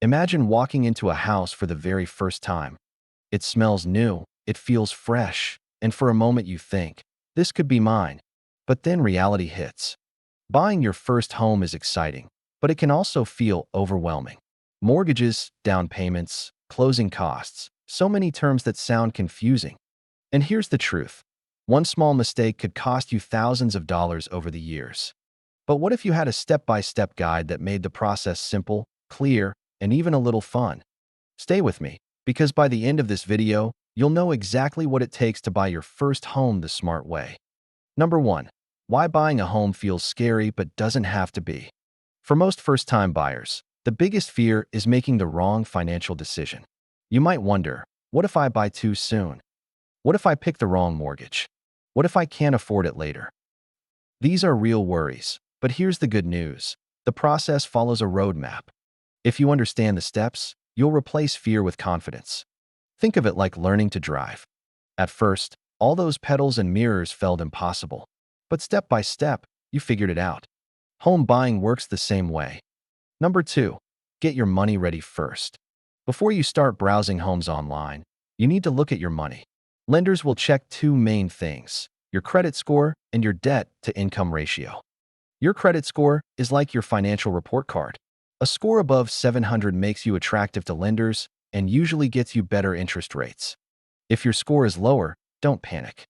Imagine walking into a house for the very first time. It smells new, it feels fresh, and for a moment you think, this could be mine. But then reality hits. Buying your first home is exciting, but it can also feel overwhelming. Mortgages, down payments, closing costs, so many terms that sound confusing. And here's the truth. One small mistake could cost you thousands of dollars over the years. But what if you had a step-by-step guide that made the process simple, clear, and even a little fun? Stay with me, because by the end of this video, you'll know exactly what it takes to buy your first home the smart way. Number 1. Why buying a home feels scary but doesn't have to be. For most first-time buyers, the biggest fear is making the wrong financial decision. You might wonder, what if I buy too soon? What if I pick the wrong mortgage? What if I can't afford it later? These are real worries, but here's the good news. The process follows a roadmap. If you understand the steps, you'll replace fear with confidence. Think of it like learning to drive. At first, all those pedals and mirrors felt impossible. But step by step, you figured it out. Home buying works the same way. Number 2. Get your money ready first. Before you start browsing homes online, you need to look at your money. Lenders will check two main things: your credit score and your debt-to-income ratio. Your credit score is like your financial report card. A score above 700 makes you attractive to lenders and usually gets you better interest rates. If your score is lower, don't panic.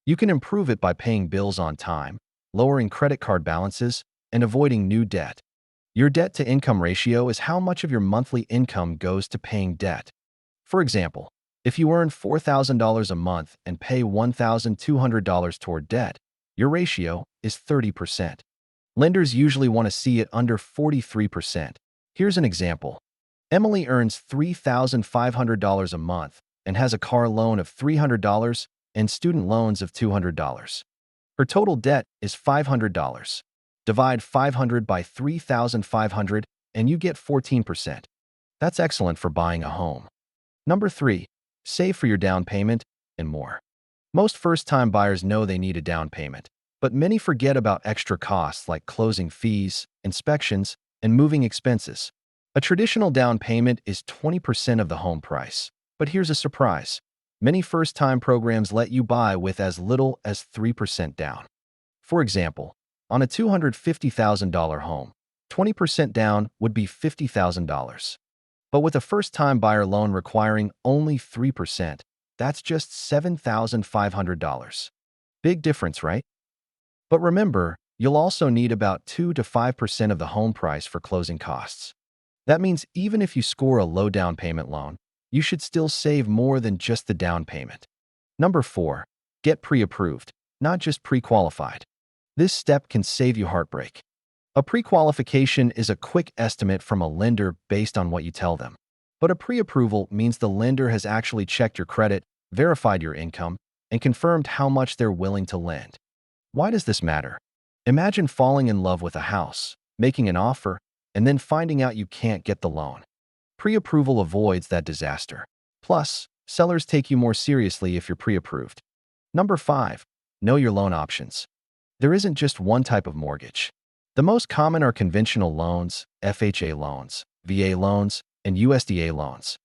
You can improve it by paying bills on time, lowering credit card balances, and avoiding new debt. Your debt-to-income ratio is how much of your monthly income goes to paying debt. For example, if you earn $4,000 a month and pay $1,200 toward debt, your ratio is 30%. Lenders usually want to see it under 43%. Here's an example. Emily earns $3,500 a month and has a car loan of $300 and student loans of $200. Her total debt is $500. Divide 500 by 3,500 and you get 14%. That's excellent for buying a home. Number 3. Save for your down payment and more. Most first-time buyers know they need a down payment, but many forget about extra costs like closing fees, inspections, and moving expenses. A traditional down payment is 20% of the home price. But here's a surprise. Many first-time programs let you buy with as little as 3% down. For example, on a $250,000 home, 20% down would be $50,000. But with a first-time buyer loan requiring only 3%, that's just $7,500. Big difference, right? But remember, you'll also need about 2 to 5% of the home price for closing costs. That means even if you score a low down payment loan, you should still save more than just the down payment. Number 4. Get pre-approved, not just pre-qualified. This step can save you heartbreak. A pre-qualification is a quick estimate from a lender based on what you tell them. But a pre-approval means the lender has actually checked your credit, verified your income, and confirmed how much they're willing to lend. Why does this matter? Imagine falling in love with a house, making an offer, and then finding out you can't get the loan. Pre-approval avoids that disaster. Plus, sellers take you more seriously if you're pre-approved. Number 5. Know your loan options. There isn't just one type of mortgage. The most common are conventional loans, FHA loans, VA loans, and USDA loans.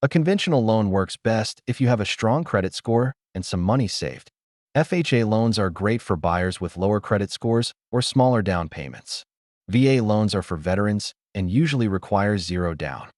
A conventional loan works best if you have a strong credit score and some money saved. FHA loans are great for buyers with lower credit scores or smaller down payments. VA loans are for veterans and usually require zero down.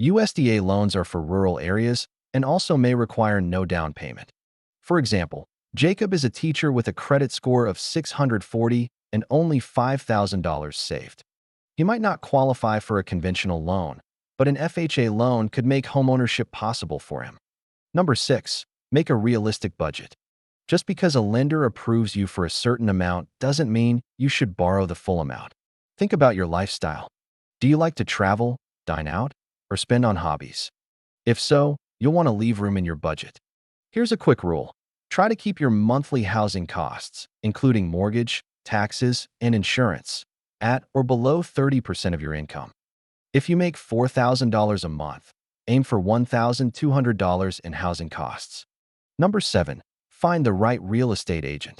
USDA loans are for rural areas and also may require no down payment. For example, Jacob is a teacher with a credit score of 640 and only $5,000 saved. He might not qualify for a conventional loan, but an FHA loan could make homeownership possible for him. Number 6. Make a realistic budget. Just because a lender approves you for a certain amount doesn't mean you should borrow the full amount. Think about your lifestyle. Do you like to travel, dine out, or spend on hobbies? If so, you'll want to leave room in your budget. Here's a quick rule. Try to keep your monthly housing costs, including mortgage, taxes, and insurance, at or below 30% of your income. If you make $4,000 a month, aim for $1,200 in housing costs. Number 7. Find the right real estate agent.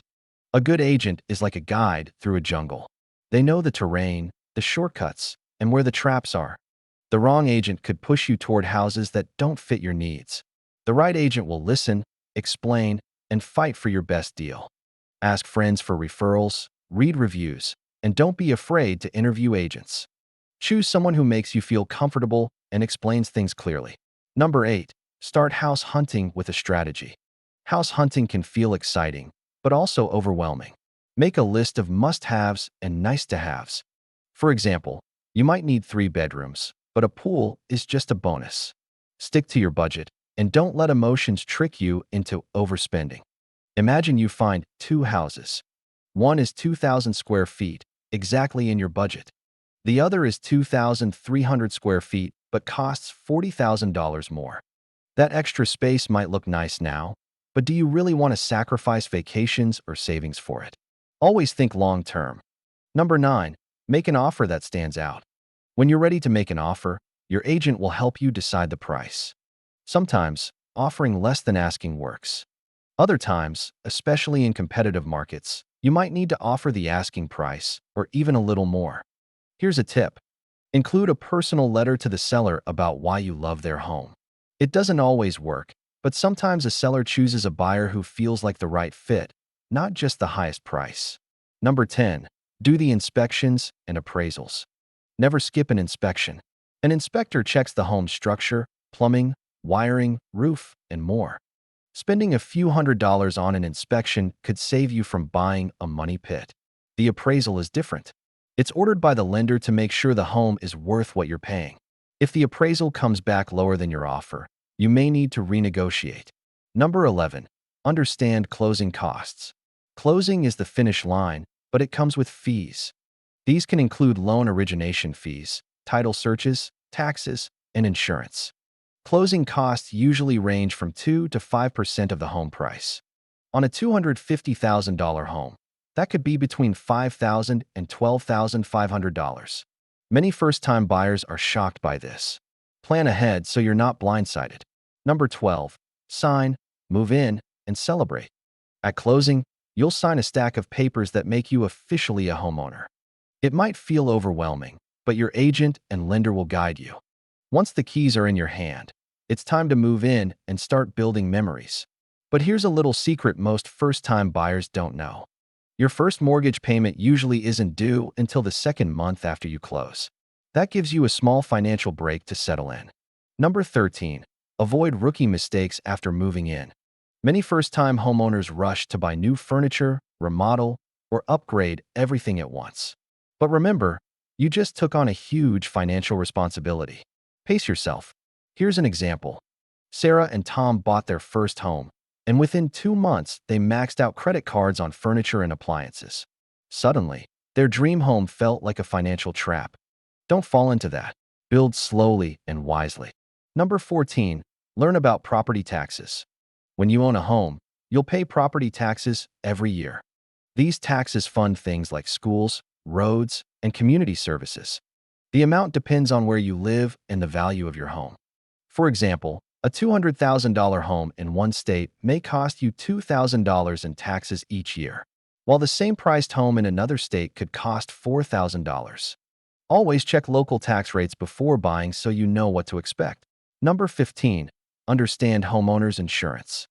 A good agent is like a guide through a jungle. They know the terrain, the shortcuts, and where the traps are. The wrong agent could push you toward houses that don't fit your needs. The right agent will listen, explain, and fight for your best deal. Ask friends for referrals, read reviews, and don't be afraid to interview agents. Choose someone who makes you feel comfortable and explains things clearly. Number 8. Start house hunting with a strategy. House hunting can feel exciting, but also overwhelming. Make a list of must-haves and nice-to-haves. For example, you might need 3 bedrooms, but a pool is just a bonus. Stick to your budget, and don't let emotions trick you into overspending. Imagine you find 2 houses. One is 2,000 square feet, exactly in your budget. The other is 2,300 square feet, but costs $40,000 more. That extra space might look nice now, but do you really want to sacrifice vacations or savings for it? Always think long-term. Number 9. Make an offer that stands out. When you're ready to make an offer, your agent will help you decide the price. Sometimes, offering less than asking works. Other times, especially in competitive markets, you might need to offer the asking price or even a little more. Here's a tip. Include a personal letter to the seller about why you love their home. It doesn't always work, but sometimes a seller chooses a buyer who feels like the right fit, not just the highest price. Number 10. Do the inspections and appraisals. Never skip an inspection. An inspector checks the home's structure, plumbing, wiring, roof, and more. Spending a few $100s on an inspection could save you from buying a money pit. The appraisal is different. It's ordered by the lender to make sure the home is worth what you're paying. If the appraisal comes back lower than your offer, you may need to renegotiate. Number 11. Understand closing costs. Closing is the finish line, but it comes with fees. These can include loan origination fees, title searches, taxes, and insurance. Closing costs usually range from 2 to 5% of the home price. On a $250,000 home, that could be between $5,000 and $12,500. Many first-time buyers are shocked by this. Plan ahead so you're not blindsided. Number 12. Sign, move in, and celebrate. At closing, you'll sign a stack of papers that make you officially a homeowner. It might feel overwhelming, but your agent and lender will guide you. Once the keys are in your hand, it's time to move in and start building memories. But here's a little secret most first-time buyers don't know. Your first mortgage payment usually isn't due until the second month after you close. That gives you a small financial break to settle in. Number 13. Avoid rookie mistakes after moving in. Many first-time homeowners rush to buy new furniture, remodel, or upgrade everything at once. But remember, you just took on a huge financial responsibility. Pace yourself. Here's an example. Sarah and Tom bought their first home, and within 2 months, they maxed out credit cards on furniture and appliances. Suddenly, their dream home felt like a financial trap. Don't fall into that. Build slowly and wisely. Number 14. Learn about property taxes. When you own a home, you'll pay property taxes every year. These taxes fund things like schools, roads, and community services. The amount depends on where you live and the value of your home. For example, a $200,000 home in one state may cost you $2,000 in taxes each year, while the same priced home in another state could cost $4,000. Always check local tax rates before buying so you know what to expect. Number 15. Understand homeowners insurance.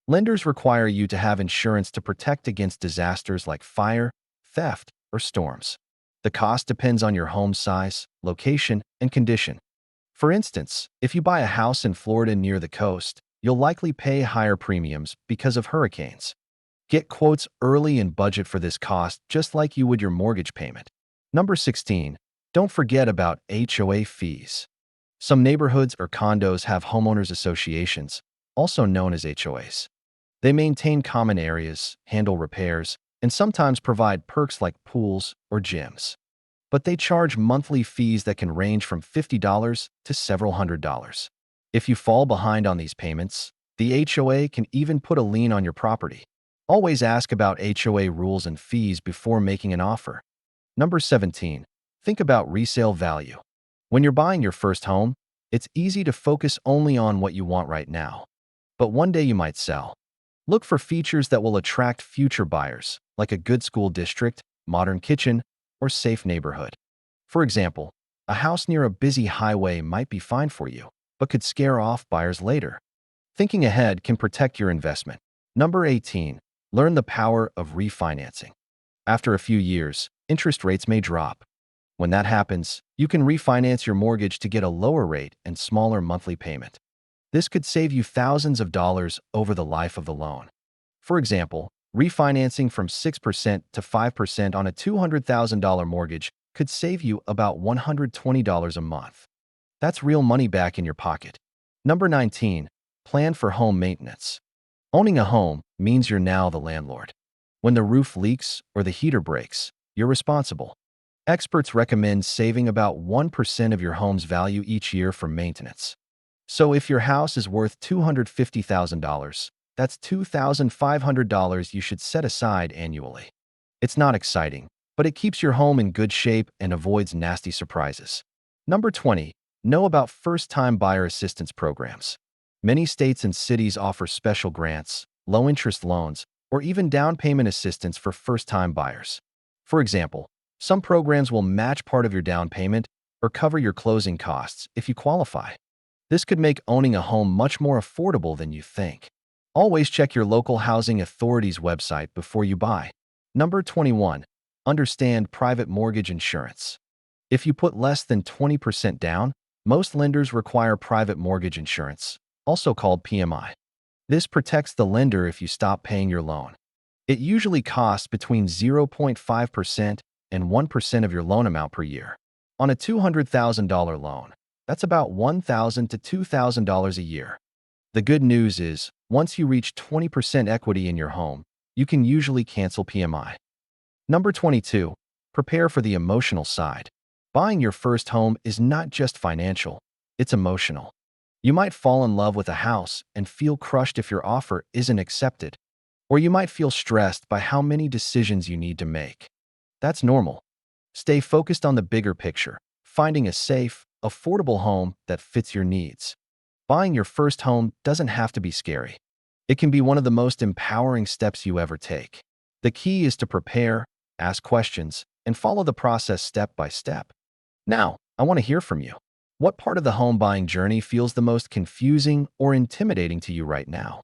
Lenders require you to have insurance to protect against disasters like fire, theft, or storms. The cost depends on your home size, location, and condition. For instance, if you buy a house in Florida near the coast, you'll likely pay higher premiums because of hurricanes. Get quotes early and budget for this cost just like you would your mortgage payment. Number 16. Don't forget about HOA fees. Some neighborhoods or condos have homeowners associations, also known as HOAs. They maintain common areas, handle repairs, and sometimes provide perks like pools or gyms. But they charge monthly fees that can range from $50 to several $100s. If you fall behind on these payments, the HOA can even put a lien on your property. Always ask about HOA rules and fees before making an offer. Number 17. Think about resale value. When you're buying your first home, it's easy to focus only on what you want right now. But one day you might sell. Look for features that will attract future buyers, like a good school district, modern kitchen, or safe neighborhood. For example, A house near a busy highway might be fine for you, but could scare off buyers later. Thinking ahead can protect your investment. Number 18. Learn the power of refinancing. After a few years, interest rates may drop. When that happens, you can refinance your mortgage to get a lower rate and smaller monthly payment. This could save you thousands of dollars over the life of the loan. For example, refinancing from 6% to 5% on a $200,000 mortgage could save you about $120 a month. That's real money back in your pocket. Number 19. Plan for home maintenance. Owning a home means you're now the landlord. When the roof leaks or the heater breaks, you're responsible. Experts recommend saving about 1% of your home's value each year for maintenance. So if your house is worth $250,000, that's $2,500 you should set aside annually. It's not exciting, but it keeps your home in good shape and avoids nasty surprises. Number 20. Know about first-time buyer assistance programs. Many states and cities offer special grants, low-interest loans, or even down payment assistance for first-time buyers. For example, some programs will match part of your down payment or cover your closing costs if you qualify. This could make owning a home much more affordable than you think. Always check your local housing authority's website before you buy. Number 21. Understand private mortgage insurance. If you put less than 20% down, most lenders require private mortgage insurance, also called PMI. This protects the lender if you stop paying your loan. It usually costs between 0.5% and 1% of your loan amount per year. On a $200,000 loan, that's about $1,000 to $2,000 a year. The good news is, once you reach 20% equity in your home, you can usually cancel PMI. Number 22. Prepare for the emotional side. Buying your first home is not just financial, it's emotional. You might fall in love with a house and feel crushed if your offer isn't accepted, or you might feel stressed by how many decisions you need to make. That's normal. Stay focused on the bigger picture, finding a safe, affordable home that fits your needs. Buying your first home doesn't have to be scary. It can be one of the most empowering steps you ever take. The key is to prepare, ask questions, and follow the process step by step. Now, I want to hear from you. What part of the home buying journey feels the most confusing or intimidating to you right now?